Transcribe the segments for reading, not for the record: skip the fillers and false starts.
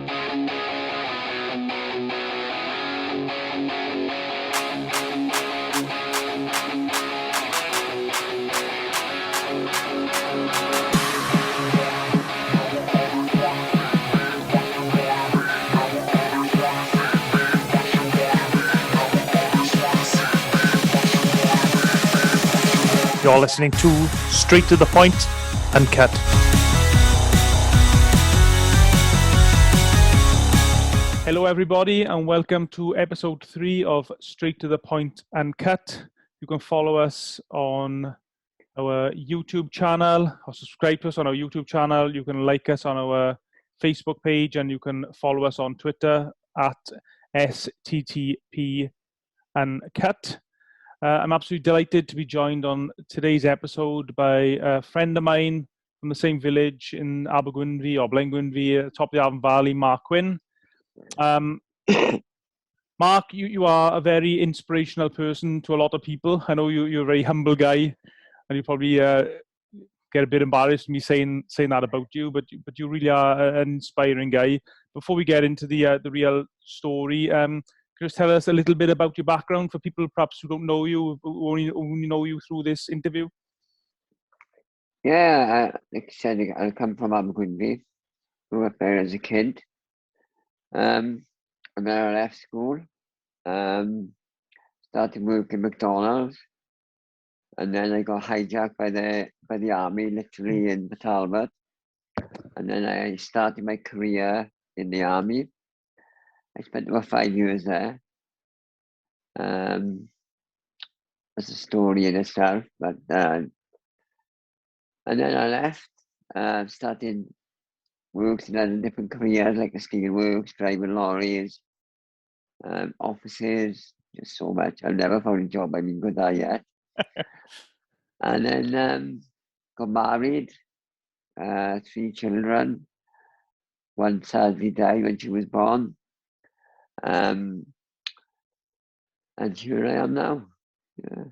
You're listening to Straight to the Point, Uncut. Hello, everybody, and welcome to episode 3 of Straight to the Point, Uncut. You can follow us on our YouTube channel, or subscribe to us on our YouTube channel. You can like us on our Facebook page, and you can follow us on Twitter at STTP Uncut. I'm absolutely delighted to be joined on today's episode by a friend of mine from the same village in Abergwynfi or Blaengwynfi, top of the Avon Valley, Mark Quinn. Mark, you are a very inspirational person to a lot of people. I know you're a very humble guy, and you probably get a bit embarrassed me saying that about you, but you really are an inspiring guy. Before we get into the real story, just tell us a little bit about your background for people perhaps who don't know you, who only know you through this interview. Yeah, like I said, I come from Abergwynfi, grew up there as a kid. And then I left school, started working McDonald's, and then I got hijacked by the army, literally in Talbot. And then I started my career in the army. I spent about 5 years there. That's a story in itself, but and then I left, started works in other different careers like the steel works, driving lorries, offices, just so much. I've never found a job I've been good at yet. And then got married, 3 children. One sadly died when she was born. And here I am now. Yeah.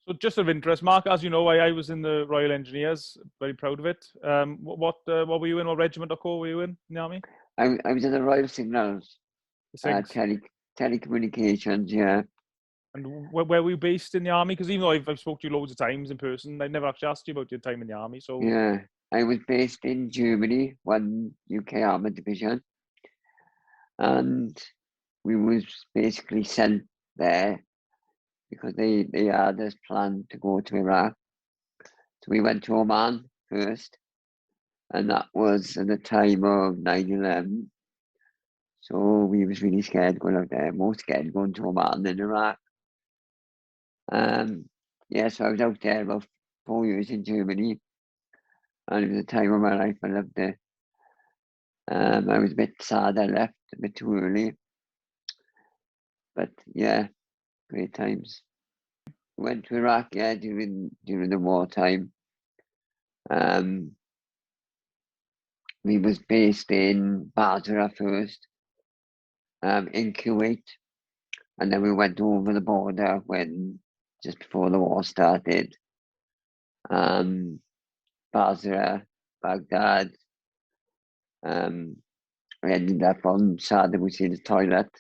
So just of interest, Mark, as you know, I was in the Royal Engineers, very proud of it. What were you in? What regiment or corps were you in the army? I was in the Royal Signals, telecommunications, yeah. And where were you based in the army? Because even though I've spoken to you loads of times in person, I've never actually asked you about your time in the army. So yeah, I was based in Germany, 1 UK Armored Division, and we was basically sent there because they had this plan to go to Iraq. So we went to Oman first, and that was at the time of 9/11. So we was really scared going out there, more scared going to Oman than Iraq. Yeah, so I was out there about 4 years in Germany, and it was a time of my life. I loved it. I was a bit sad I left a bit too early, but yeah, great times. Went to Iraq, yeah, during the wartime. We was based in Basra first, in Kuwait, and then we went over the border just before the war started. Basra, Baghdad. I ended up on Saddam Hussein's toilet,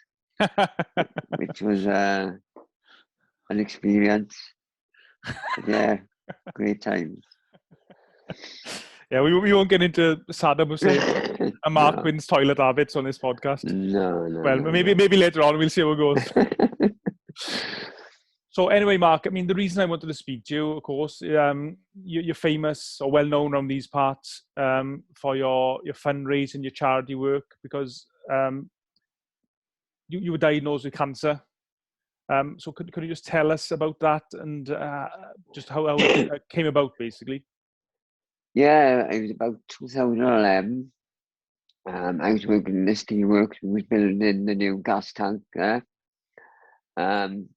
which was an experience. But yeah, great times. Yeah, we won't get into Saddam Hussein and Mark Quinn's toilet habits on this podcast. No. Maybe later on we'll see how it goes. So anyway, Mark, I mean, the reason I wanted to speak to you, of course, you're famous or well known around these parts for your fundraising, your charity work, because you were diagnosed with cancer. So could you just tell us about that and just how it came about, basically? Yeah, it was about 2011. I was working in the steelworks. We was building the new gas tank there. And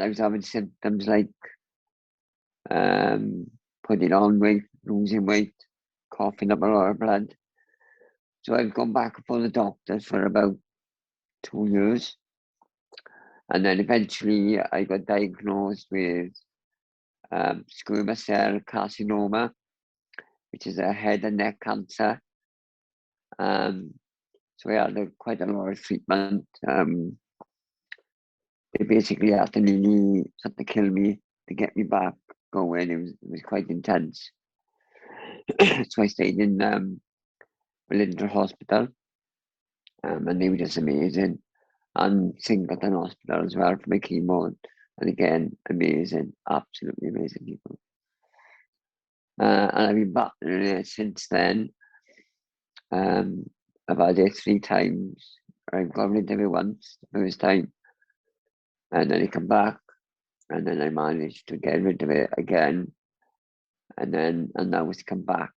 I was having symptoms like putting on weight, losing weight, coughing up a lot of blood. So I've gone back for the doctors for about 2 years. And then eventually I got diagnosed with squamous cell carcinoma, which is a head and neck cancer. So So I had quite a lot of treatment. They basically had to nearly sort of kill me to get me back going. It was quite intense. So I stayed in Belinda Hospital, and they were just amazing. And Singleton Hospital as well for my chemo. And again, amazing, absolutely amazing people. And I've been battling it since then. I've had it 3 times. I've got rid of it once, the first time. And then I come back, and then I managed to get rid of it again. And now it's come back.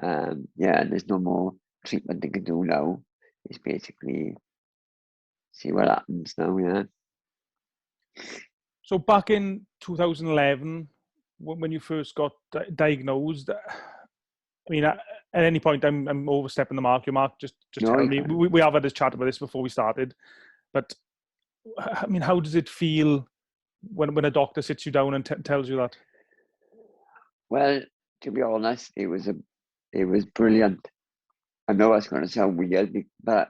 Yeah, there's no more treatment they can do now. It's basically see what happens now, yeah. So back in 2011, when you first got diagnosed, I mean, at any point, I'm overstepping the mark. Your mark, just No, tell me. We have had this chat about this before we started, but I mean, how does it feel when a doctor sits you down and tells you that? Well, to be honest, it was brilliant. I know it's going to sound weird, but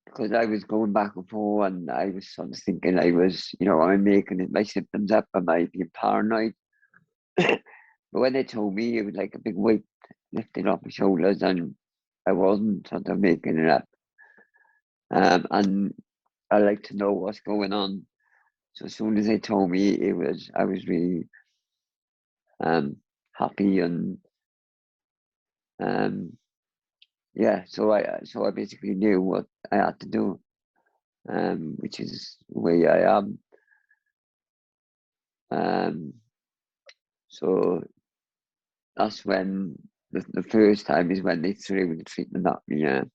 because I was going back and forth, and I was sort of thinking I'm making my symptoms up, am I being paranoid? But when they told me, it was like a big weight lifted off my shoulders, and I wasn't sort of making it up. And I like to know what's going on. So as soon as they told me, I was really happy, and yeah. So I basically knew what I had to do, which is the way I am. So that's when the first time is when they threw the treatment at me. Yeah.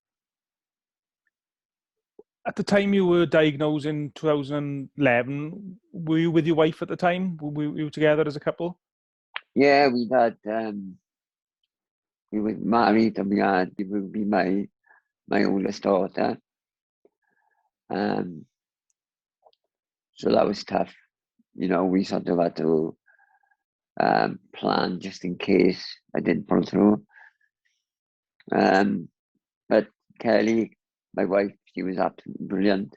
At the time you were diagnosed in 2011, were you with your wife at the time? Were you together as a couple? Yeah, we were married, and we would be my oldest daughter. So that was tough. We sort of had to plan just in case I didn't pull through. But Kelly, my wife, she was absolutely brilliant.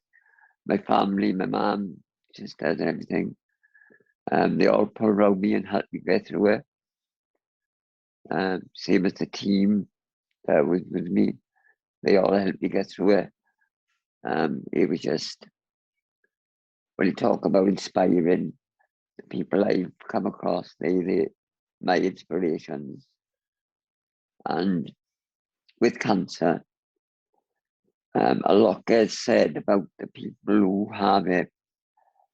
My family, my mum, just does everything. They all pulled around me and helped me get through it. Same as the team that was with me. They all helped me get through it. It was just, when you talk about inspiring, the people I've come across, they my inspirations. And with cancer, a lot gets said about the people who have it,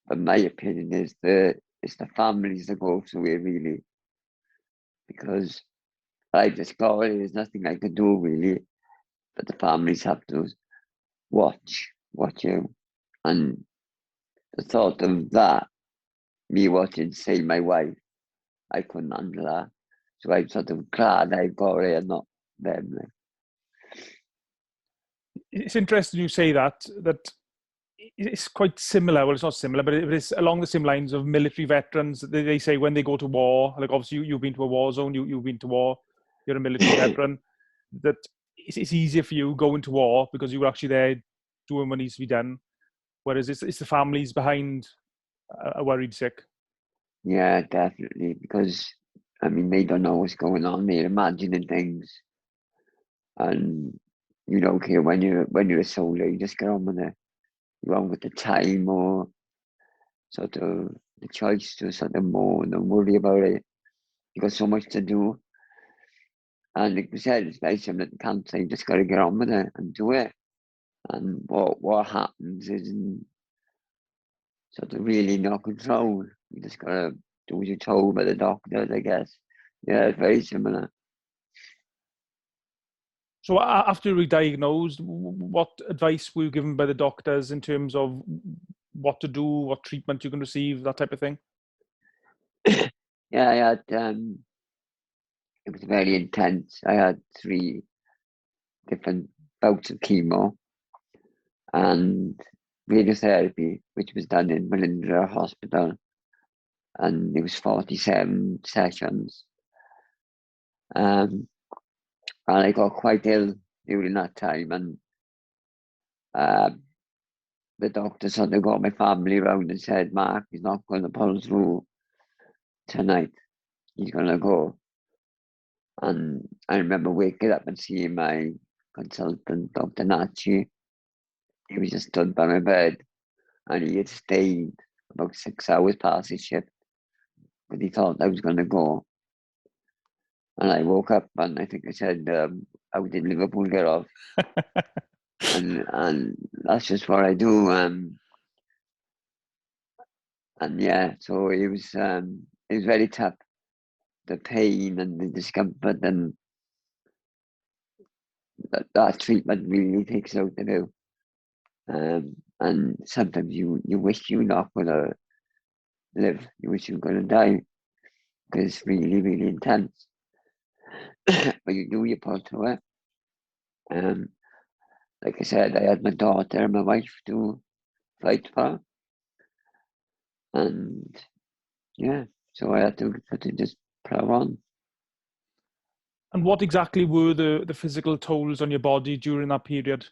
but my opinion is it's the families that go through it, really, because I just got it. There's nothing I can do, really, but the families have to watch you. And the thought of that, me watching, say, my wife, I couldn't handle that. So I'm sort of glad I got it and not them. It's interesting you say that it's quite similar. Well, it's not similar, but it's along the same lines of military veterans. They say when they go to war, like obviously you've been to a war zone, you've been to war, you're a military veteran, that it's easier for you going to war because you were actually there doing what needs to be done. Whereas it's the families behind a worried sick. Yeah, definitely, because they don't know what's going on. They're imagining things, and you don't care when you're a soldier. You just get on with it. You're on with the time, or sort of the choice to sort of mourn and worry about it. You got so much to do, and like we said, it's very similar to cancer. You just got to get on with it and do it. And what happens is sort of really no control. You just got to do what you're told by the doctors, I guess. Yeah, it's very similar. So after you were diagnosed, what advice were you given by the doctors in terms of what to do, what treatment you can receive, that type of thing? Yeah, I had it was very intense. I had 3 different bouts of chemo and radiotherapy, which was done in Belinda Hospital, and it was 47 sessions. And I got quite ill during that time, and the doctor sort of got my family around and said, Mark, he's not going to pull through tonight. He's going to go. And I remember waking up and seeing my consultant, Dr. Nachi. He was just stood by my bed, and he had stayed about 6 hours past his shift because he thought I was going to go. And I woke up and I think I said, how did Liverpool get off? and that's just what I do. And yeah, so it was very tough. The pain and the discomfort and that treatment really takes out of you. And sometimes you wish you're not going to live. You wish you were going to die because it's really, really intense. But you do, you pull through it. Like I said, I had my daughter and my wife to fight for. And yeah, so I had to just plow on. And what exactly were the physical tolls on your body during that period,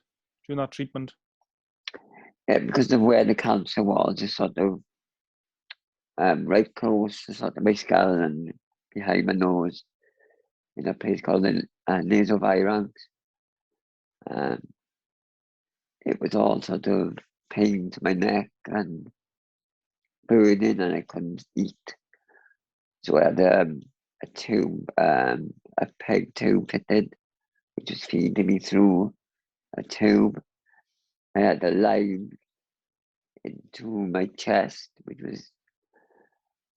during that treatment? Yeah, because of where the cancer was, just sort of right close to sort of my skull and behind my nose in a place called the nasopharynx. It was all sort of pain to my neck and burning, and I couldn't eat. So I had a tube, a peg tube fitted, which was feeding me through a tube. I had a line into my chest, which was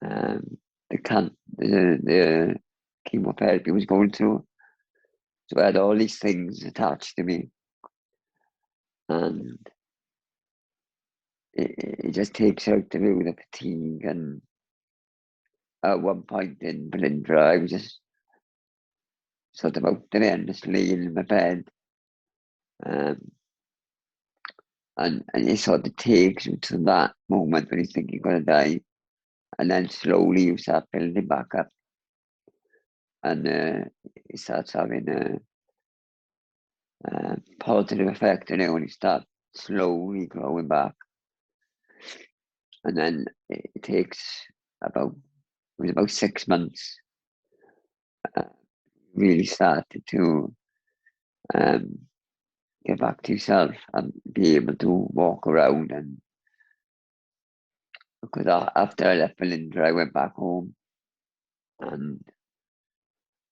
the chemotherapy was going through. So I had all these things attached to me, and it just takes out of you the fatigue. And at one point in Belindra, I was just sort of out there and just laying in my bed, and it sort of takes you to that moment when you think you're going to die, and then slowly you start building back up, and it starts having a positive effect on it when you start slowly growing back. And then it takes it was about 6 months, really started to get back to yourself and be able to walk around. And because after I left Belinda, I went back home, and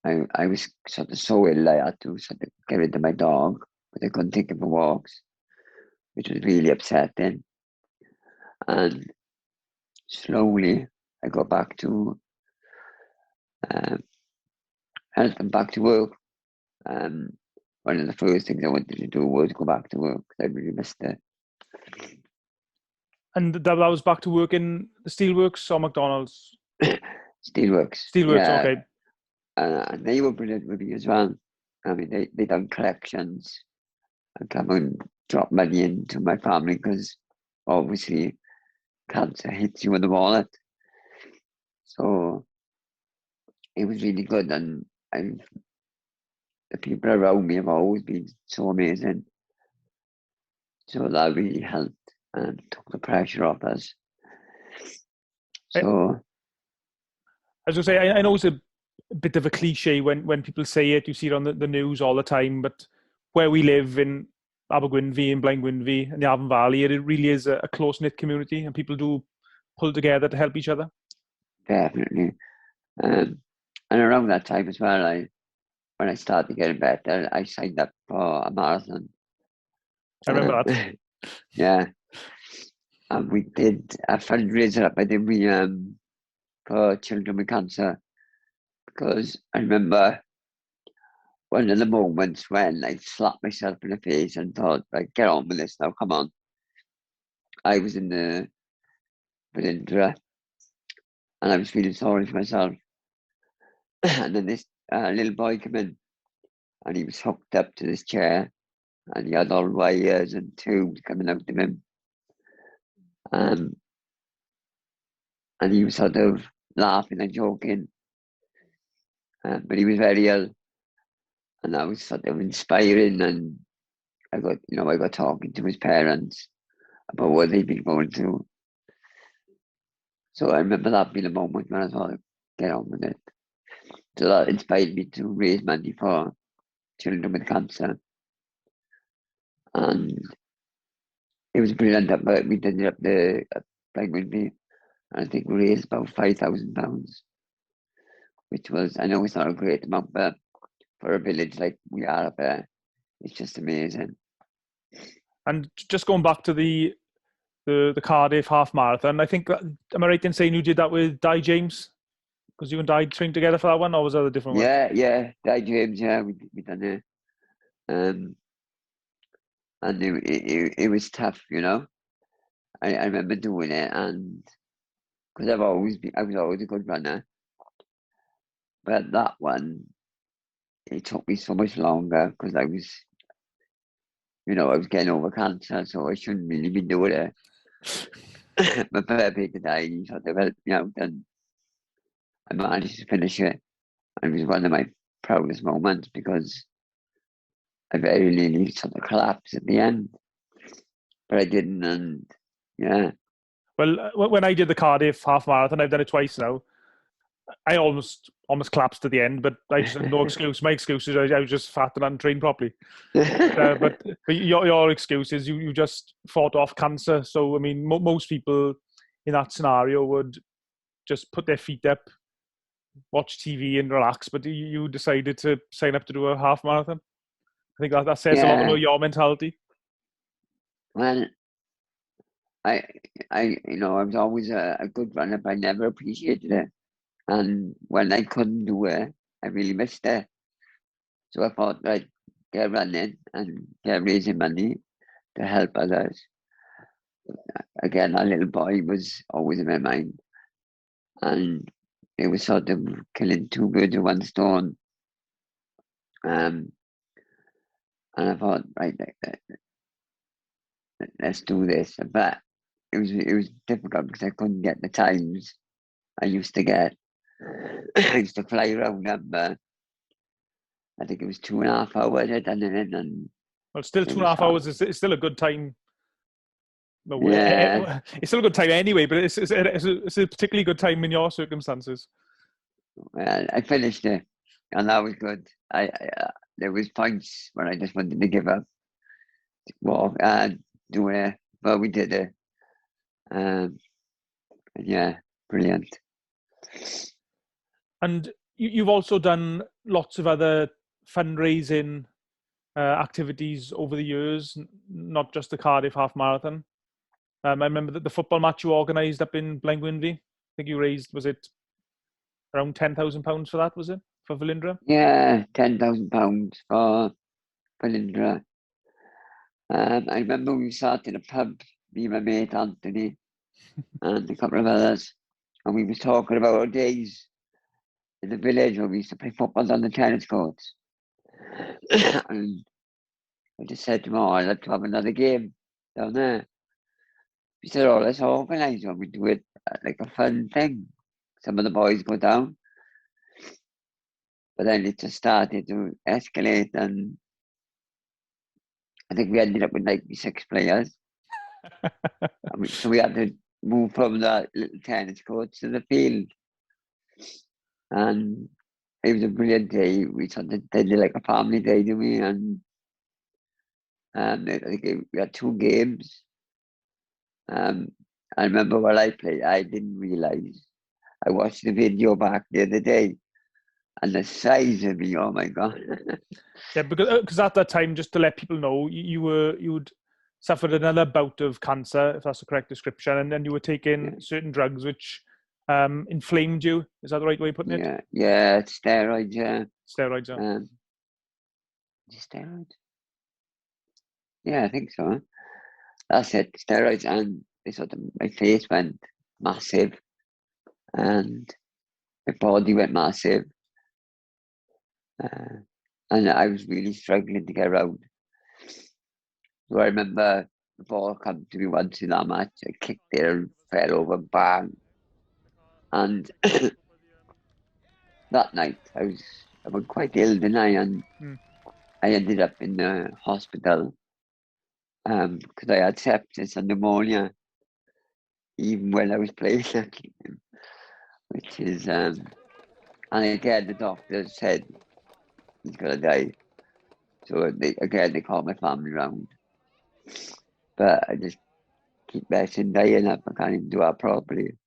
I was sort of so ill I had to sort of get rid of my dog, but I couldn't take him for walks, which was really upsetting. And slowly I got back to health and back to work. One of the first things I wanted to do was go back to work because I really missed it. And that was back to work in the steelworks or McDonald's? Steelworks. Steelworks, yeah. okay. And they were brilliant with me as well. I mean, they done collections and come and drop money into my family because obviously cancer hits you in the wallet. So it was really good, and the people around me have always been so amazing. So that really helped and took the pressure off us. So as I say, I know it's a bit of a cliche when people say it. You see it on the news all the time, but where we live in Abergwynfi and Blaengwynfi and the Avon Valley, it really is a close-knit community, and people do pull together to help each other. definitely. And around that time as well, when I started getting better, I signed up for a marathon. I remember that. Yeah. And we did a fundraiser up, I think we for children with cancer, because I remember one of the moments when I slapped myself in the face and thought, like, get on with this now, come on. I was in the Valindra and I was feeling sorry for myself. And then this little boy came in, and he was hooked up to this chair, and he had all wires and tubes coming out of him. And he was sort of laughing and joking, but he was very ill. And that was sort of inspiring. And I got talking to his parents about what they'd been going through. So I remember that being a moment when I thought, get on with it. So that inspired me to raise money for children with cancer. And it was brilliant that we did it up the Penguin. I think we raised about £5,000, which was, I know it's not a great amount, but for a village like we are up there, it's just amazing. And just going back to the Cardiff half marathon, I think, am I right in saying you did that with Di James? Because you and Di trained together for that one, or was that a different one? Yeah, Di James, yeah, we done it. And it was tough, you know. I remember doing it, and because I was always a good runner, but that one, it took me so much longer because I was getting over cancer, so I shouldn't really be doing it. My therapist died, he sort of helped me out, and I managed to finish it. And it was one of my proudest moments because I very nearly sort of collapsed at the end, but I didn't, and yeah. Well, when I did the Cardiff half marathon, I've done it twice now. I almost collapsed at the end, but I just had no excuse. My excuse is I was just fat and hadn't trained properly. But your excuse is you just fought off cancer. So I mean, most people in that scenario would just put their feet up, watch TV, and relax. But you decided to sign up to do a half marathon. I think that says a lot about your mentality. Well, I was always a good runner, but I never appreciated it. And when I couldn't do it, I really missed it. So I thought, right, get running and get raising money to help others. Again, that little boy was always in my mind. And it was sort of killing two birds with one stone. And I thought, right, let's do this. But it was difficult because I couldn't get the times I used to get. I used to fly around them. I think it was 2.5 hours I'd done it in. And well, still 2.5 hours is still a good time. No, yeah. It's still a good time anyway, but it's a particularly good time in your circumstances. Well, I finished it, and that was good. There was points when I just wanted to give up, walk and do it, but we did it. Yeah, brilliant. And you've also done lots of other fundraising activities over the years, not just the Cardiff Half Marathon. I remember that the football match you organised up in Blaengwynfi. I think you raised, was it around £10,000 for that? Was it for Velindre? Yeah, £10,000 for Velindre. I remember we started a pub, me and my mate Anthony, and a couple of others, and we was talking about our days in the village where we used to play football on the tennis courts. And I just said to him, I'd like to have another game down there. He said, let's organise one. We do it like a fun thing. Some of the boys go down. But then it just started to escalate, and I think we ended up with 96 players. So we had to move from the little tennis court to the field. And it was a brilliant day. We sort of did like a family day, didn't we? And I think we had 2 games. I remember while I played, I didn't realise. I watched the video back the other day, and the size of me, oh my God. Yeah, because at that time, just to let people know, you'd suffered another bout of cancer, if that's the correct description, and then you were taking certain drugs which inflamed you. Is that the right way of putting it? Yeah, steroids, yeah. Steroids, yeah. Steroids? Yeah, I think so. That's it, steroids, and my face went massive, and my body went massive, and I was really struggling to get around. So I remember the ball come to me once in that match, I kicked it and fell over, bang. And that night I was quite ill, didn't I? And I ended up in the hospital because I had sepsis and pneumonia even when I was playing, which is and again the doctor said he's gonna die. So they called my family round, but I just keep messing dying up. I can't even do that properly.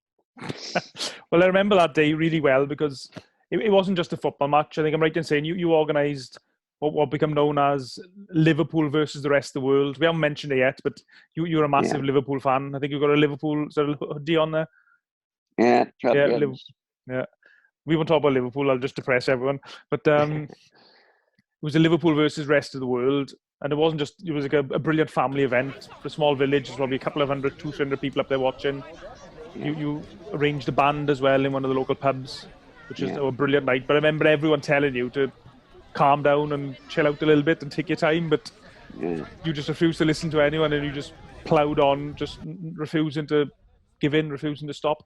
Well, I remember that day really well because it wasn't just a football match. I think I'm right in saying you organised what become known as Liverpool versus the rest of the world. We haven't mentioned it yet, but you're a massive Liverpool fan. I think you've got a Liverpool hoodie on there. Yeah, Yeah, champions. yeah. We won't talk about Liverpool. I'll just depress everyone. But it was a Liverpool versus rest of the world, and it wasn't just. It was like a brilliant family event for a small village. There's probably a couple of 200 people up there watching. You arranged a band as well in one of the local pubs, which was a brilliant night. But I remember everyone telling you to calm down and chill out a little bit and take your time, but you just refused to listen to anyone, and you just ploughed on, just refusing to give in, refusing to stop.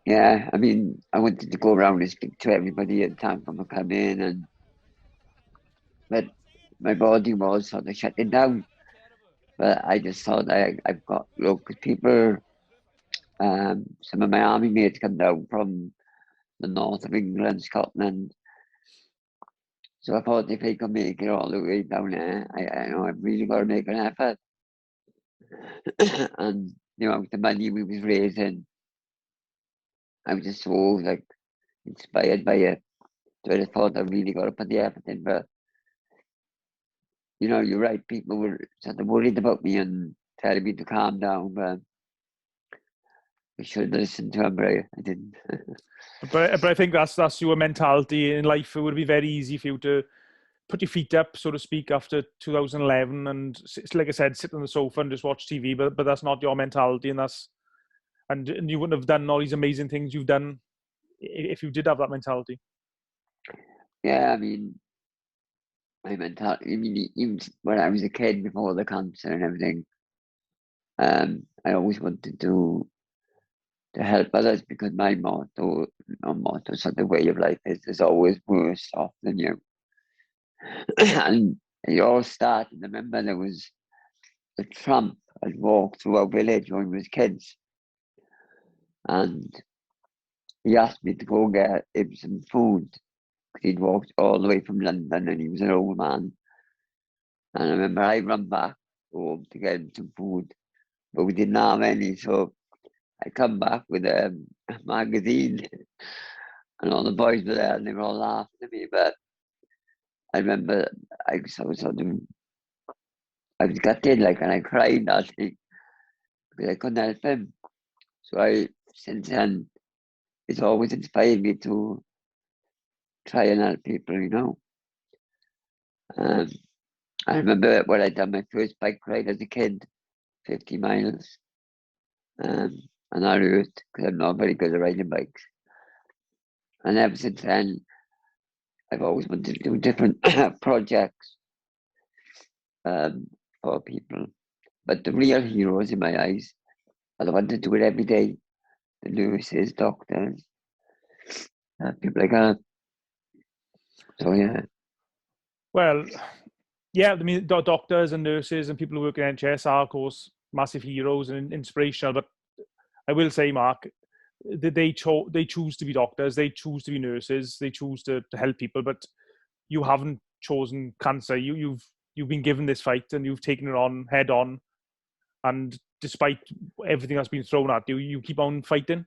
Yeah, I mean, I wanted to go around and speak to everybody and thank them for coming, but my body was sort of shutting down. But I just thought I've got local people. Some of my army mates come down from the north of England, Scotland. So I thought if I could make it all the way down there, I know I've really got to make an effort. And the money we was raising, I was just so like inspired by it. So I just thought I really got to put the effort in. But you're right. People were sort of worried about me and telling me to calm down, but I should have listened to them, but I didn't. But I think that's your mentality in life. It would be very easy for you to put your feet up, so to speak, after 2011, and like I said, sit on the sofa and just watch TV. But that's not your mentality, and you wouldn't have done all these amazing things you've done if you did have that mentality. Yeah, I mean, my mentality. I mean, even when I was a kid before the cancer and everything, I always wanted to help others because my motto, sort of way of life is there's always worse off than you. And it all started. I remember there was a tramp had walked through our village when we was kids, and he asked me to go get him some food because he'd walked all the way from London and he was an old man. And I remember I ran back home to get him some food, but we didn't have any, so I come back with a magazine, and all the boys were there, and they were all laughing at me. But I remember I was gutted, like, and I cried that thing because I couldn't help him. So since then, it's always inspired me to try and help people. I remember when I done my first bike ride as a kid, 50 miles, and that hurt because I'm not very good at riding bikes. And ever since then, I've always wanted to do different projects for people. But the real heroes in my eyes are the ones that do it every day. The nurses, doctors, people like that. So, yeah. Well, yeah, I mean, doctors and nurses and people who work in NHS are, of course, massive heroes and inspirational. But I will say, Mark, they choose to be doctors, they choose to be nurses, they choose to help people. But you haven't chosen cancer. You've been given this fight and you've taken it on head on. And despite everything that's been thrown at you, you keep on fighting,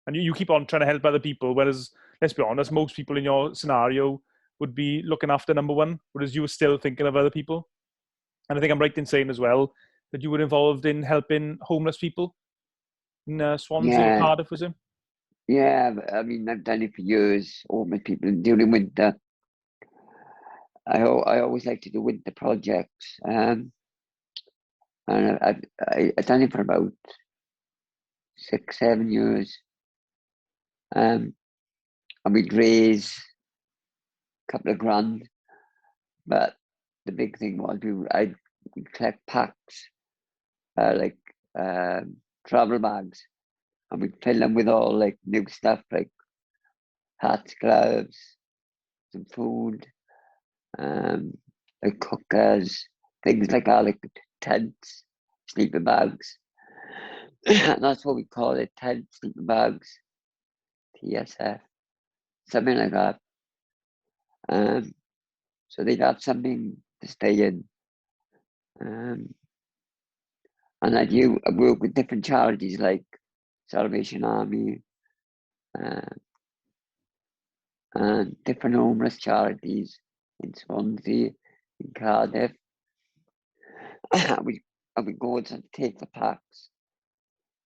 and you keep on trying to help other people. Whereas, let's be honest, most people in your scenario would be looking after number one, whereas you were still thinking of other people. And I think I'm right in saying as well that you were involved in helping homeless people in Swansea or Yeah, Cardiff, was it? yeah. I mean, I've done it for years, all my people during winter. I always like to do winter projects. And I've done it for about 6, 7 years. And we'd raise a couple of grand, but the big thing was I'd collect packs, like travel bags, and we'd fill them with all like new stuff like hats, gloves, some food, like cookers, things like that, like tents, sleeping bags. And that's what we call it, tents, sleeping bags, TSF, something like that. So they'd have something to stay in. And I work with different charities like Salvation Army, and different homeless charities in Swansea, in Cardiff. we go and take the packs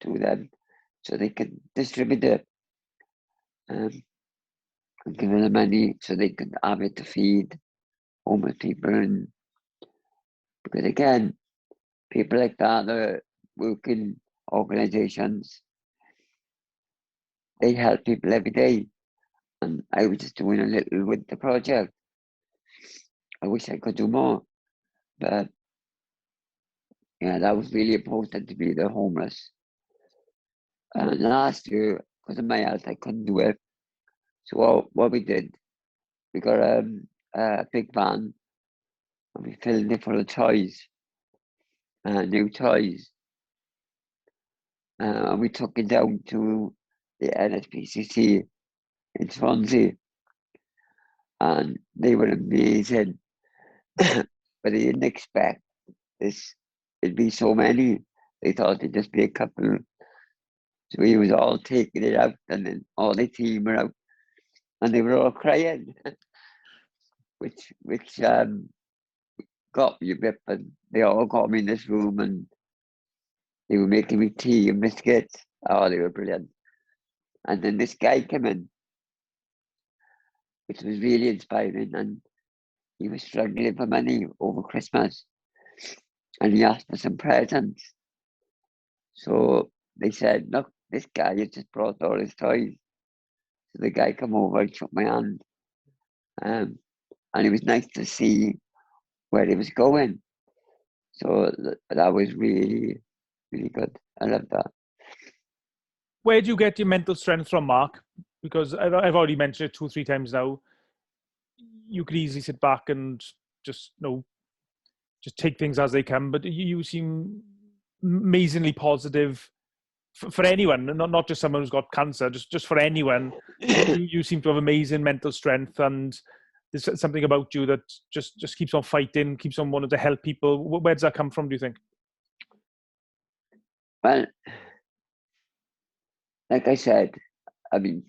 to them so they can distribute it, and give them the money so they can have it to feed homeless people. And because again, people like that are working organisations, they help people every day. And I was just doing a little with the project. I wish I could do more, but yeah, that was really important to be the homeless. And last year, because of my health, I couldn't do it. So what we did, we got a big van and we filled it full of toys, new toys. And we took it down to the NSPCC in Swansea, and they were amazing. But they didn't expect it'd be so many. They thought it'd just be a couple. So we was all taking it out, and then all the team were out, and they were all crying, which got me a bit. But they all got me in this room, and they were making me tea and biscuits. Oh, they were brilliant. And then this guy came in, which was really inspiring, and he was struggling for money over Christmas, and he asked for some presents. So they said, look, this guy has just brought all his toys. So the guy come over and shook my hand. And it was nice to see where he was going. So that was really, really good. I love that. Where do you get your mental strength from, Mark? Because I've already mentioned it 2 or 3 times now. You could easily sit back and just just take things as they come. But you seem amazingly positive for anyone, not just someone who's got cancer. Just for anyone, you seem to have amazing mental strength, and there's something about you that just keeps on fighting, keeps on wanting to help people. Where does that come from, do you think? Well, like I said, I mean,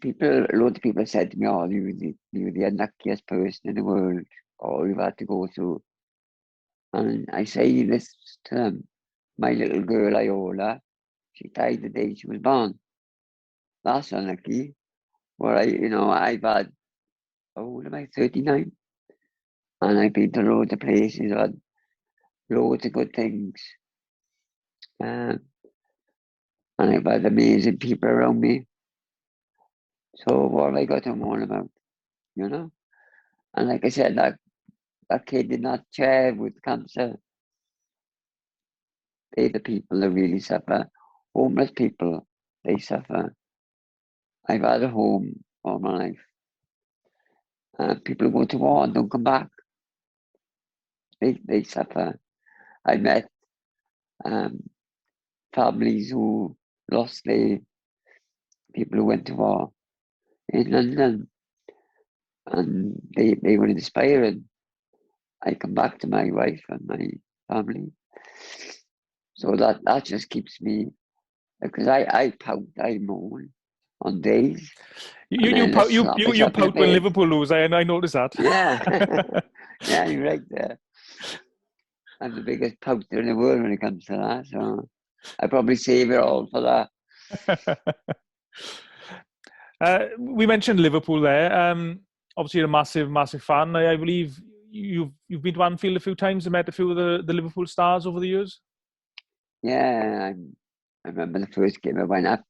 loads of people said to me, oh, you're the unluckiest person in the world, or you've had to go through. And I say this to them, my little girl, Iola, she died the day she was born. That's unlucky. Well, I've had, how old am I, 39? And I've been to loads of places, I've had loads of good things. And I've had amazing people around me. So what have I got to mourn about, And like I said, that kid in that chair with cancer, they're the people that really suffer. Homeless people, they suffer. I've had a home all my life. People go to war and don't come back. They suffer. I met families who lost their people who went to war in London, and they were inspiring. I come back to my wife and my family, so that just keeps me, because I pout, I moan on days. You pout when Liverpool lose. I noticed that. Yeah, yeah, you're right there. I'm the biggest pouter in the world when it comes to that, so I probably save it all for that. We mentioned Liverpool there. Obviously, you're a massive fan. I believe you've been to Anfield a few times and met a few of the Liverpool stars over the years. Yeah, I remember the first game I went up.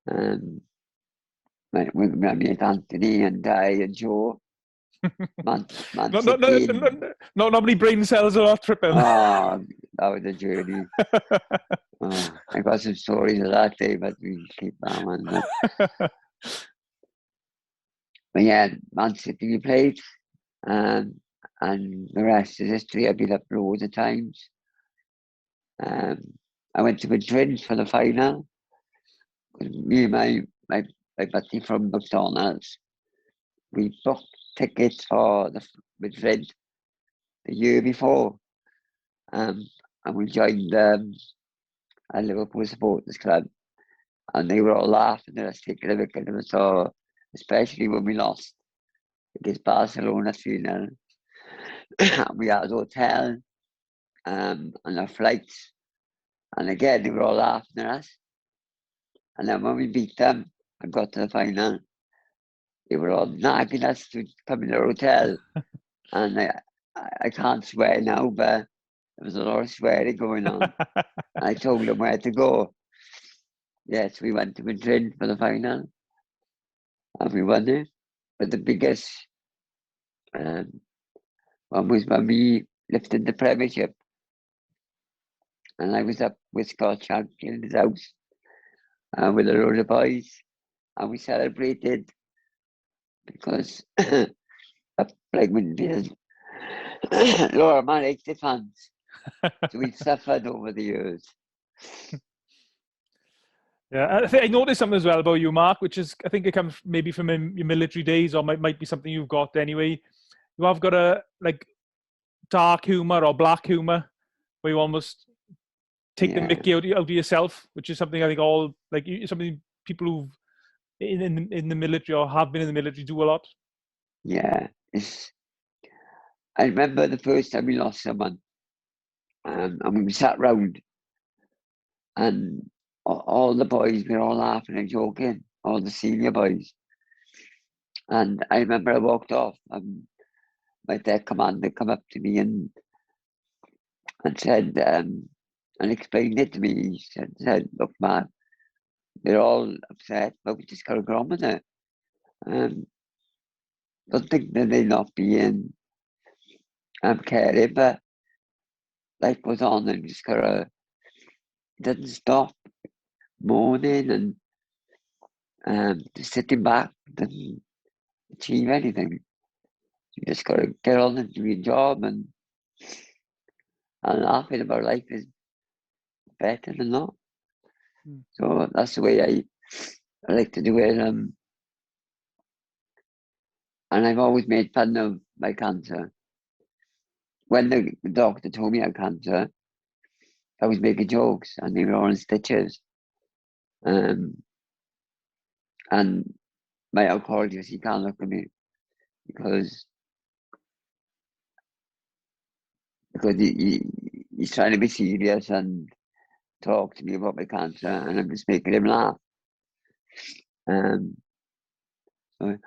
With my mate Anthony and Di and Joe. Man Not many brain cells are off tripping. Oh, that was a journey. I got some stories of that day, but we keep that one. But yeah, Man City we played. and the rest is history. I've been up loads of times. I went to Madrid for the final. Me and my buddy from McDonald's, we booked tickets for the Madrid the year before, and we joined a Liverpool supporters club, and they were all laughing at us, taking a look at them. So, especially when we lost against Barcelona 3-0, we had a hotel and our flights, and again they were all laughing at us. And then when we beat them and got to the final, they were all nagging us to come in their hotel. And I can't swear now, but there was a lot of swearing going on. I told them where to go. Yes, we went to Madrid for the final, and we won it. But the biggest one was when we lifted the Premiership, and I was up with Scott Shank in his house with a load of boys, and we celebrated because up like Winfield, Laura man hates the fans. So we've suffered over the years. Yeah, I noticed something as well about you, Mark, which is, I think it comes maybe from your military days, or might be something you've got anyway. You have got a like dark humor or black humor, where you almost take the mickey out of yourself, which is something I think all something people who've in the military or have been in the military do a lot. Yeah, I remember the first time we lost someone, and we sat round, and all the boys were all laughing and joking, all the senior boys. And I remember I walked off, and my deck commander come up to me and said, and explained it to me. He said, look, man, they're all upset, but we just got to go on with it. Don't think that they not being caring, but life goes on, and just gotta, it doesn't stop mourning and just sitting back doesn't achieve anything. You just gotta get on and do your job, and laughing about life is better than not. So that's the way I like to do it. And I've always made fun of my cancer. When the doctor told me I had cancer, I was making jokes, and they were all in stitches. And my oncologist, he can't look at me because he's trying to be serious and talk to me about my cancer, and I'm just making him laugh. And the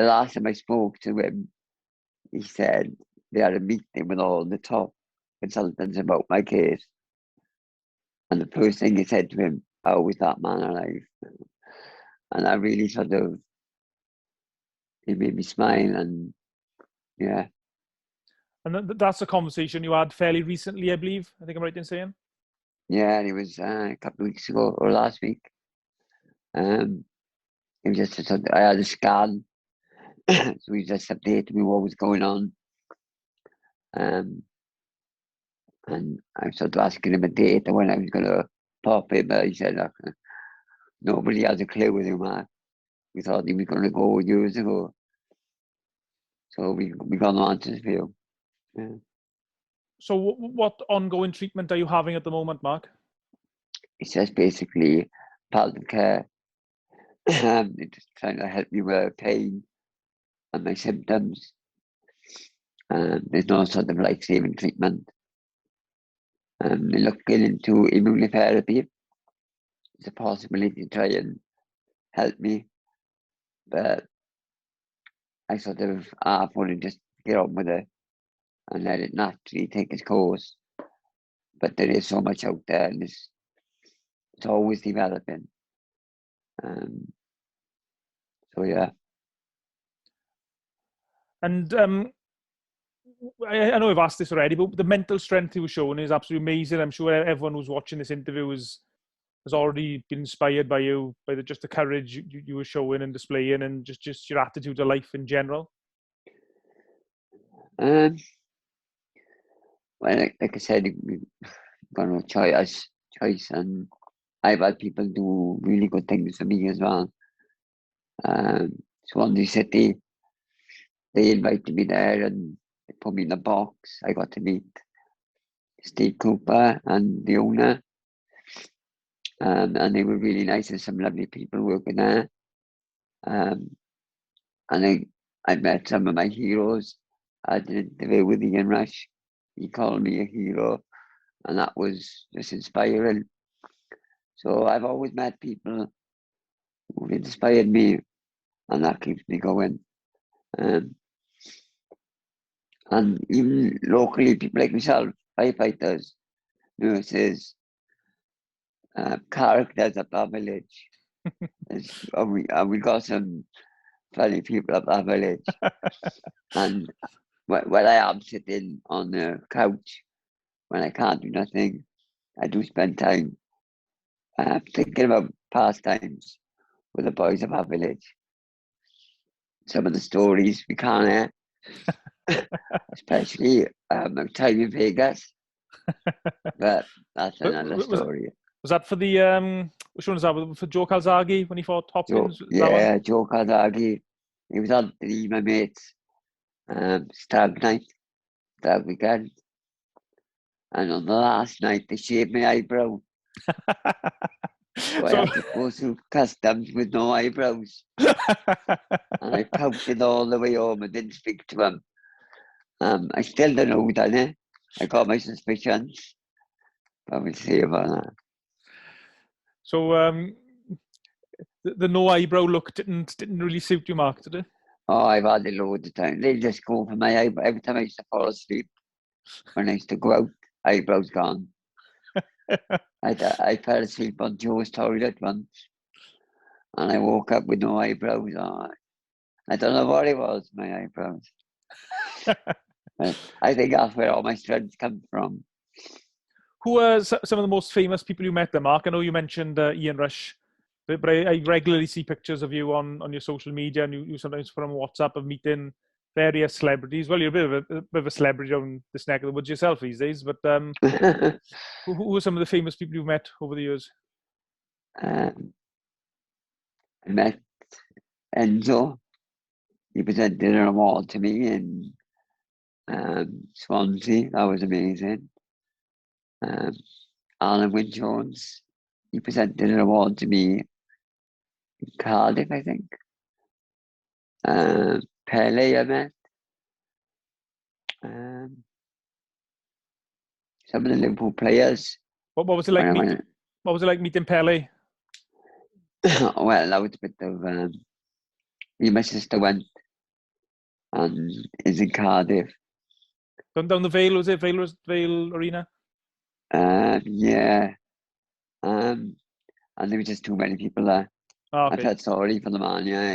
last time I spoke to him, he said they had a meeting with all the top consultants about my case. And the first thing he said to him, how is that man alive? And I really sort of, it made me smile, and yeah. And that's a conversation you had fairly recently, I believe. I think I'm right in saying. Yeah, and it was a couple of weeks ago or last week. It was just I had a scan, so he just updated me what was going on. And I started asking him a date and when I was going to pop in, but he said, look, nobody has a clue with him, Mark. We thought he was going to go years ago. So we got no answers for you. Yeah. So what ongoing treatment are you having at the moment, Mark? It's just basically palliative care. They're just trying to help me with pain and my symptoms. There's no sort of life-saving treatment. They're looking into immunotherapy. There's a possibility to try and help me, but I sort of half want to just get on with it and let it naturally take its course. But there is so much out there, and it's always developing. So yeah. And I know I've asked this already, but the mental strength you were showing is absolutely amazing. I'm sure everyone who's watching this interview has already been inspired by you, by just the courage you were showing and displaying, and just your attitude to life in general. Um, well, like I said, we've got no choice, and I've had people do really good things for me as well. Swansea City, they invited me there and they put me in the box. I got to meet Steve Cooper and the owner, and they were really nice. There's some lovely people working there. And I met some of my heroes. I did an interview with Ian Rush. He called me a hero, and that was just inspiring. So I've always met people who inspired me, and that keeps me going. And even locally, people like myself, firefighters, nurses, characters up our village. We got some funny people up our village. And when I am sitting on the couch, when I can't do nothing, I do spend time thinking about pastimes with the boys of our village. Some of the stories we can't hear, especially my time in Vegas. But that's another story. Was that for the which one was that? For Joe Calzaghe when he fought Hopkins? Joe Calzaghe. He was on my mates. Stag weekend. And on the last night, they shaved my eyebrow. So I had to go through customs with no eyebrows. And I pouted all the way home and didn't speak to him. I still don't know who done it. I got my suspicions. But we'll see about that. So the no eyebrow look didn't really suit you, Mark, did it? Oh, I've had it loads of time. They just go for my eyebrow. Every time I used to fall asleep, when I used to go out, eyebrows gone. I fell asleep on Joe's toilet once, and I woke up with no eyebrows. Oh, I don't know what it was, my eyebrows. But I think that's where all my strength comes from. Who are some of the most famous people you met there, Mark? I know you mentioned Ian Rush, but I regularly see pictures of you on your social media, and you sometimes put on WhatsApp of meeting various celebrities. Well, you're a bit of a celebrity on this neck of the woods yourself these days, but who are some of the famous people you've met over the years? I met Enzo. He presented an award to me in Swansea. That was amazing. Alan Wynne-Jones. He presented an award to me in Cardiff, I think. Pele I met. Some of the Liverpool players. What was it like meeting? What was it like meeting Pele? Well, that was a bit of. My sister went and is in Cardiff. Down the Vale, was it Vale Arena? Yeah. And there were just too many people there. Oh, okay. I felt sorry for the man. Yeah,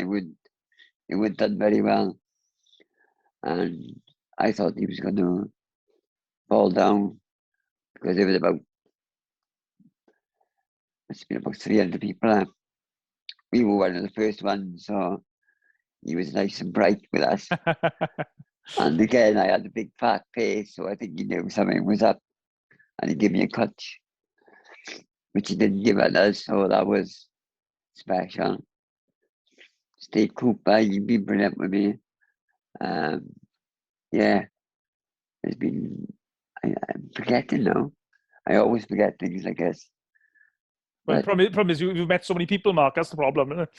he would done very well, and I thought he was going to fall down because there was it's been about 300 people there. We were one of the first ones, so he was nice and bright with us. And again, I had a big fat face, so I think he knew something was up, and he gave me a clutch, which he didn't give others, so that was special. Steve Cooper, you've been brilliant with me. Yeah, there's been. I'm forgetting now. I always forget things, I guess. Well, the problem is you've met so many people, Mark. That's the problem, isn't it?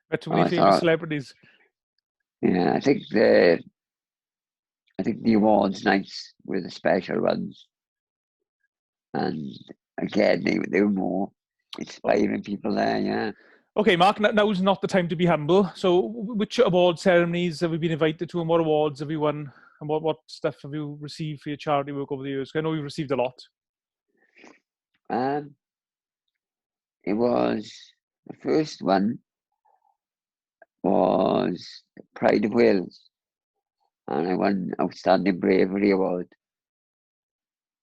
Met too many famous celebrities. Yeah, I think the awards nights were the special ones, and again they were more inspiring people there. Yeah. Okay, Mark. Now's not the time to be humble. So, which award ceremonies have you been invited to, and what awards have you won, and what stuff have you received for your charity work over the years? I know you've received a lot. It was the first one was Pride of Wales, and I won Outstanding Bravery Award,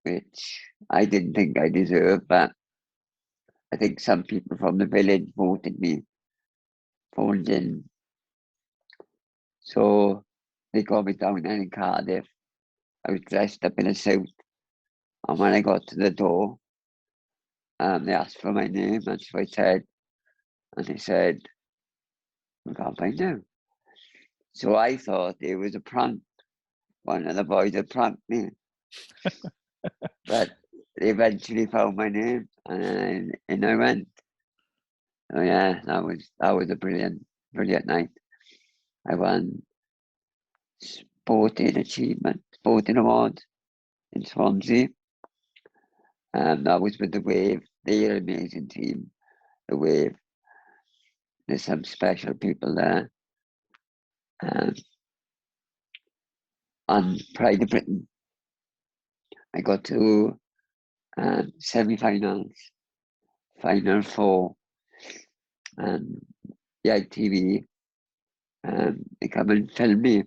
which I didn't think I deserved, but I think some people from the village phoned in. So they got me down there in Cardiff. I was dressed up in a suit, and when I got to the door, they asked for my name, and so I said, and they said, "We can't find you." So I thought it was a prank. One of the boys had pranked me, but they eventually found my name, and I went. Oh yeah, that was a brilliant night. I won sporting awards in Swansea. That was with the Wave. They're an amazing team. The Wave. There's some special people there. And Pride of Britain, I got to semi-finals, final four, and the ITV. They come and film me,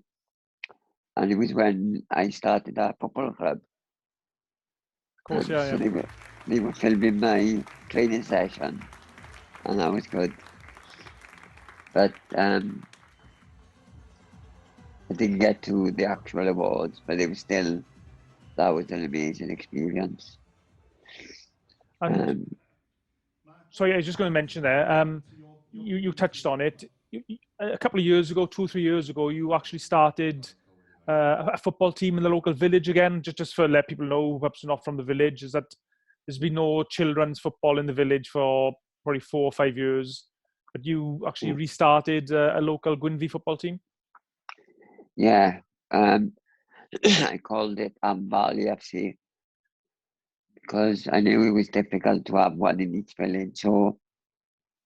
and it was when I started that football club. Of course, yeah, so yeah. they were filming my training session, and that was good. But I didn't get to the actual awards, but it was still, that was an amazing experience. And sorry, I was just going to mention there, you touched on it. A couple of years ago, 2 or 3 years ago, you actually started a football team in the local village again, just for let people know who perhaps are not from the village, is that there's been no children's football in the village for probably 4 or 5 years, but you actually restarted a local Gwynfi football team. Yeah, I called it Valley FC because I knew it was difficult to have one in each village. So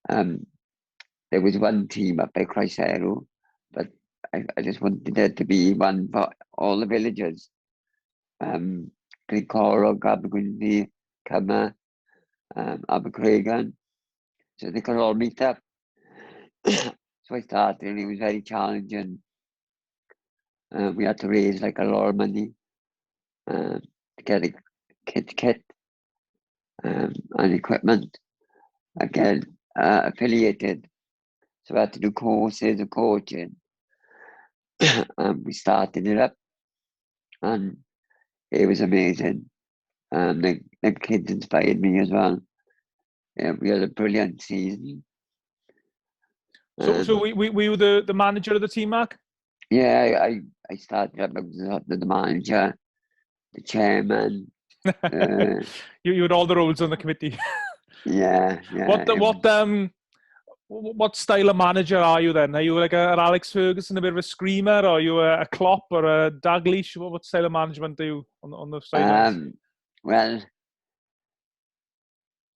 there was one team up at Croesero, but I just wanted there to be one for all the villages. Glencorog, Abergwynfi, Cymru, Abercregan, so they could all meet up. So I started, and it was very challenging. We had to raise like a lot of money to get a kit and equipment. Again, affiliated, so I had to do courses and coaching. And we started it up, and it was amazing. The kids inspired me as well. Yeah, we had a brilliant season. So we were the manager of the team, Mark? Yeah, I started up with the manager, the chairman. You had all the roles on the committee. Yeah. What style of manager are you then? Are you like an Alex Ferguson, a bit of a screamer, or are you a Klopp or a Dalglish? What style of management are you on the sidelines? Well,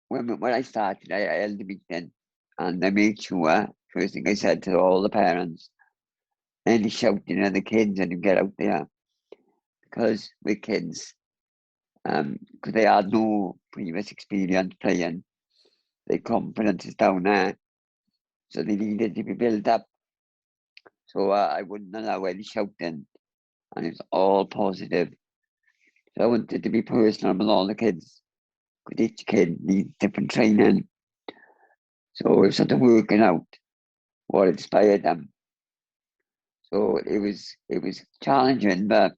when I started, I held the meeting, and I made sure, first thing I said to all the parents, any shouting at the kids and you get out there. Because with kids, because they had no previous experience playing, their confidence is down there. So they needed to be built up. So I wouldn't allow any shouting, and it's all positive. So I wanted to be personal with all the kids, because each kid needs different training. So it was sort of working out what inspired them. So it was challenging, but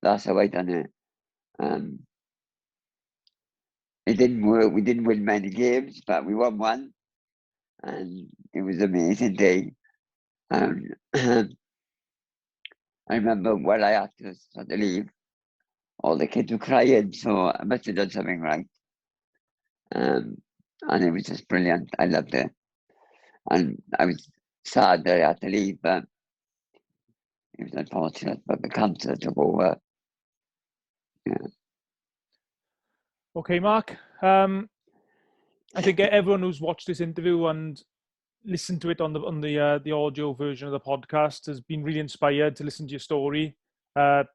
that's how I done it. It didn't work. We didn't win many games, but we won one, and it was an amazing day. I remember when I had to sort of leave, all the kids were crying, so I must have done something right. And it was just brilliant. I loved it. And I was sad that I had to leave, but it was unfortunate. But the cancer took over. Yeah. Okay, Mark. I think everyone who's watched this interview and listened to it on the audio version of the podcast has been really inspired to listen to your story. I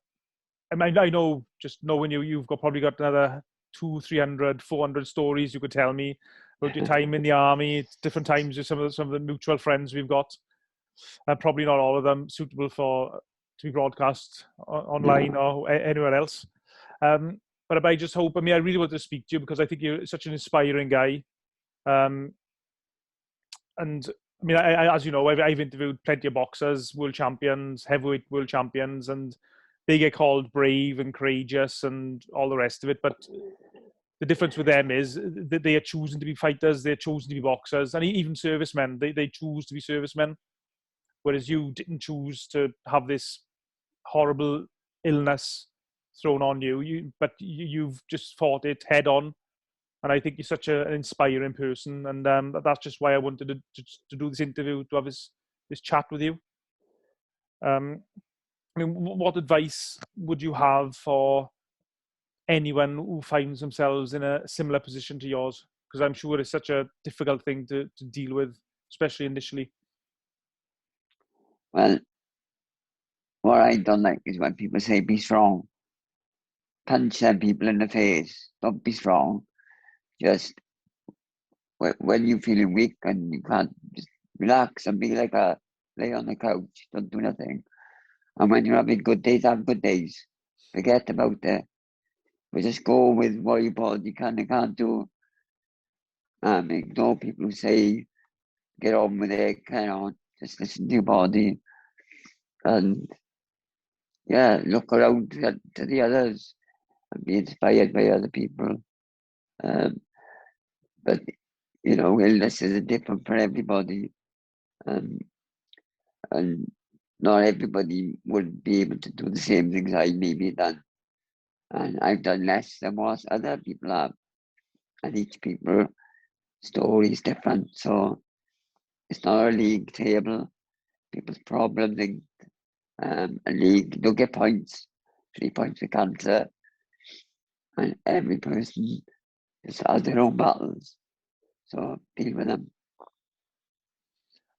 know, just knowing you, you've probably got another 200, 300, 400 stories you could tell me about your time in the army, different times with some of the mutual friends we've got. Probably not all of them suitable to be broadcast online or anywhere else. But I just hope, I really want to speak to you because I think you're such an inspiring guy. And I mean, as you know, I've interviewed plenty of boxers, world champions, heavyweight world champions, and they get called brave and courageous and all the rest of it. But the difference with them is that they are choosing to be fighters, they're choosing to be boxers, and even servicemen, they choose to be servicemen. Whereas you didn't choose to have this horrible illness thrown on you, but you've just fought it head on. And I think you're such an inspiring person, and that's just why I wanted to do this interview, to have this chat with you. I mean, what advice would you have for anyone who finds themselves in a similar position to yours? Because I'm sure it's such a difficult thing to deal with, especially initially. Well, what I don't like is when people say, be strong. Punch them people in the face. Don't be strong. Just when you're feeling weak and you can't, just relax and be like lay on the couch. Don't do nothing. And when you're having good days, have good days. Forget about it. But just go with what your body can and can't do. Ignore people who say, get on with it, just listen to your body. And yeah, look around to the others and be inspired by other people. But, you know, illnesses are different for everybody. And not everybody would be able to do the same things I maybe done. And I've done less than what other people have. And each people's story is different. So it's not a league table. People's problems in a league, they'll get points, 3 points for cancer. And every person just has their own battles. So deal with them.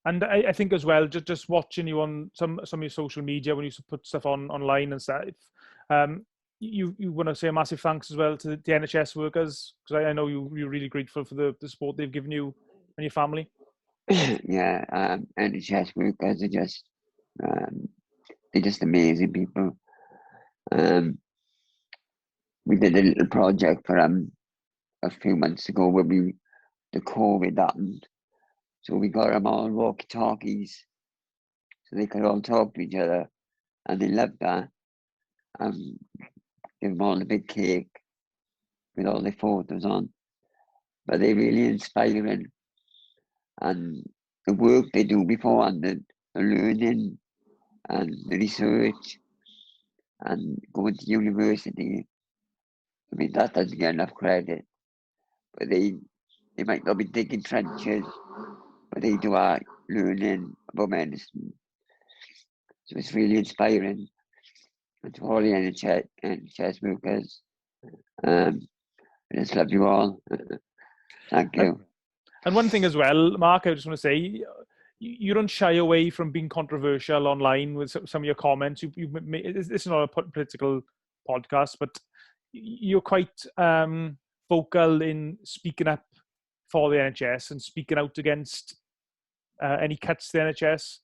And I think as well, just watching you on some of your social media when you put stuff online and stuff, you want to say a massive thanks as well to the NHS workers, because I know you're really grateful for the support they've given you and your family. Yeah, NHS workers are just they're just amazing people. We did a little project for them a few months ago when the COVID happened. So we got them all walkie-talkies so they could all talk to each other, and they loved that. Give them all a big cake with all their photos on. But they're really inspiring. And the work they do beforehand, the learning and the research and going to university, I mean, that doesn't get enough credit. But they might not be digging trenches, but they do are learning about medicine. So it's really inspiring. And to all the NHS workers, I just love you all. Thank you. And one thing as well, Mark, I just want to say, you don't shy away from being controversial online with some of your comments. This is not a political podcast, but you're quite vocal in speaking up for the NHS and speaking out against any cuts to the NHS.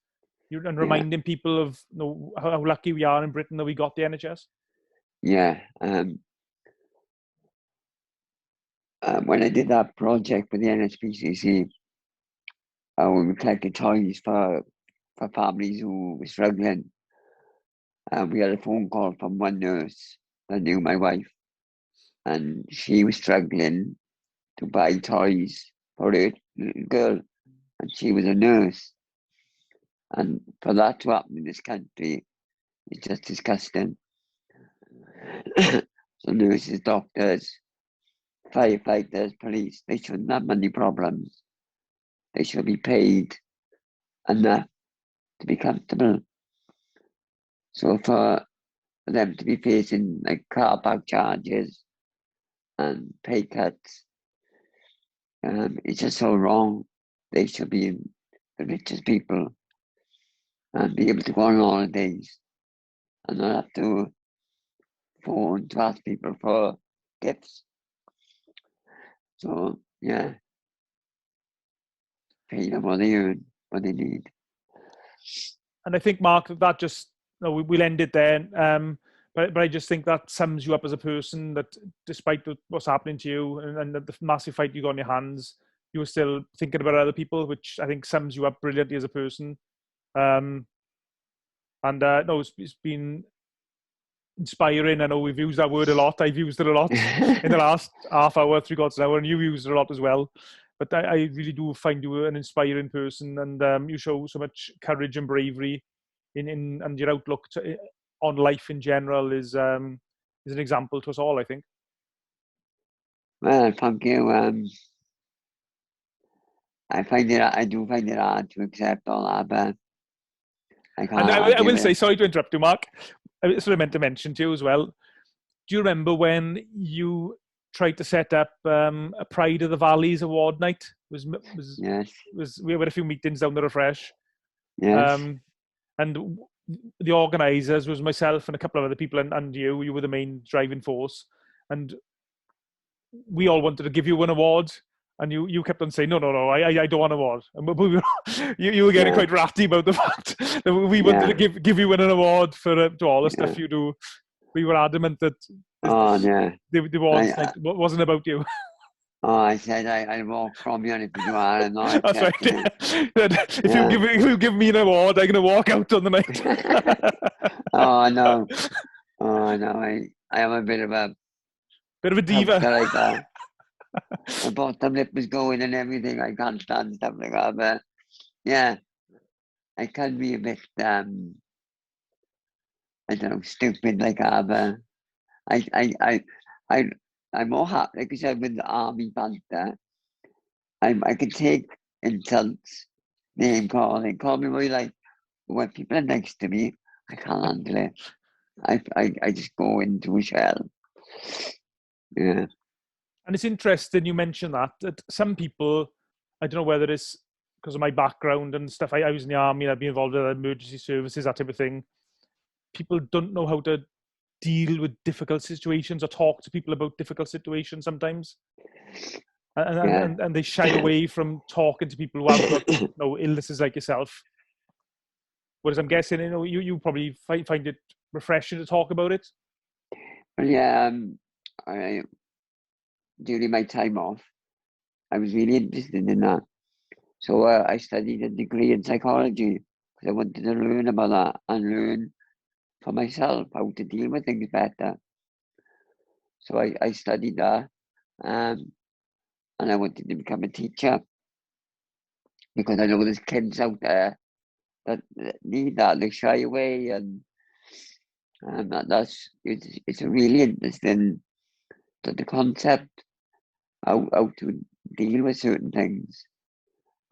And reminding people of how lucky we are in Britain that we got the NHS. Yeah. When I did that project with the NHPCC, we collected toys for families who were struggling. We had a phone call from one nurse that knew my wife, and she was struggling to buy toys for her little girl, and she was a nurse. And for that to happen in this country, it's just disgusting. So nurses, doctors, firefighters, police, they shouldn't have money problems. They should be paid enough to be comfortable. So for them to be facing like car park charges and pay cuts, it's just so wrong. They should be the richest people and be able to go on holidays and not have to phone to ask people for gifts. So yeah, pay them what they earn, what they need. And I think, Mark, that just we'll end it there. But I just think that sums you up as a person. That despite what's happening to you and the massive fight you got on your hands, you were still thinking about other people, which I think sums you up brilliantly as a person. No, it's been inspiring. I know we've used that word a lot. I've used it a lot in the last half hour, 3/4 hour, and you used it a lot as well. But I really do find you an inspiring person, and you show so much courage and bravery and your outlook on life in general is an example to us all, I think. Well, thank you. I do find it hard to accept all that, but I can't. And I will say, sorry to interrupt you, Mark. I sort of meant to mention to you as well. Do you remember when you tried to set up a Pride of the Valleys award night? Yes. We had a few meetings down the Refresh. Yes. And the organisers was myself and a couple of other people, and you were the main driving force. And we all wanted to give you an award. And you kept on saying, no, I don't want an award. And you were getting quite ratty about the fact that we wanted to give you an award for to all the stuff you do. We were adamant that the awards wasn't about you. Oh, I said I'll walk from you if you are. And that's right. If you give me an award, I'm going to walk out on the night. Oh, no. I am a bit of a diva. Like that. My bottom lip was going and everything. I can't stand stuff like that. But yeah, I can be a bit, I don't know, stupid like that. But I'm more happy, like I said, with the army banter. I can take insults, name calling, call me what you like. But when people are next to me, I can't handle it. I just go into a shell. Yeah. And it's interesting you mentioned that some people, I don't know whether it's because of my background and stuff, I was in the army and I've been involved in emergency services, that type of thing. People don't know how to deal with difficult situations or talk to people about difficult situations sometimes. And they shy away from talking to people who have got illnesses like yourself. Whereas I'm guessing, you probably find it refreshing to talk about it. Well, yeah, during my time off, I was really interested in that. So I studied a degree in psychology because I wanted to learn about that and learn for myself how to deal with things better. So I studied that, and I wanted to become a teacher because I know there's kids out there that need that. They shy away, and it's really interesting the concept how to deal with certain things.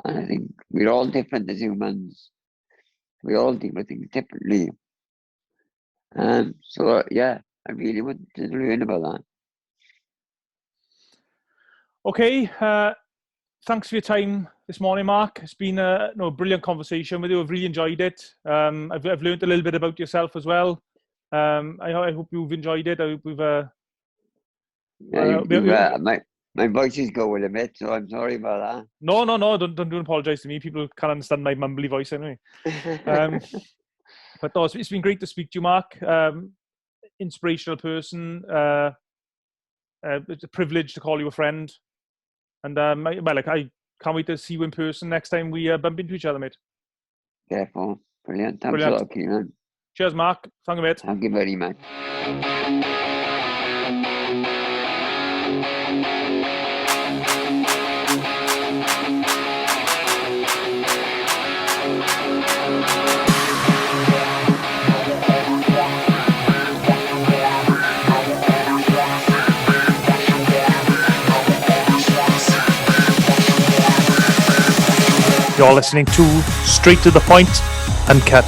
And I think we're all different as humans. We all deal with things differently. So yeah, I really wanted to learn about that. Okay, thanks for your time this morning, Mark. It's been a brilliant conversation with you. I've really enjoyed it. I've learned a little bit about yourself as well. I hope you've enjoyed it. I hope we've. My voice is going a bit, so I'm sorry about that. No, don't apologise to me. People can't understand my mumbly voice anyway. But no, it's been great to speak to you, Mark. Inspirational person. It's a privilege to call you a friend. And I can't wait to see you in person next time we bump into each other, mate. Careful. Brilliant. Thanks a lot, Ciaran. Cheers, Mark. Thank you, mate. Thank you very much. You're listening to Straight to the Point, Uncut.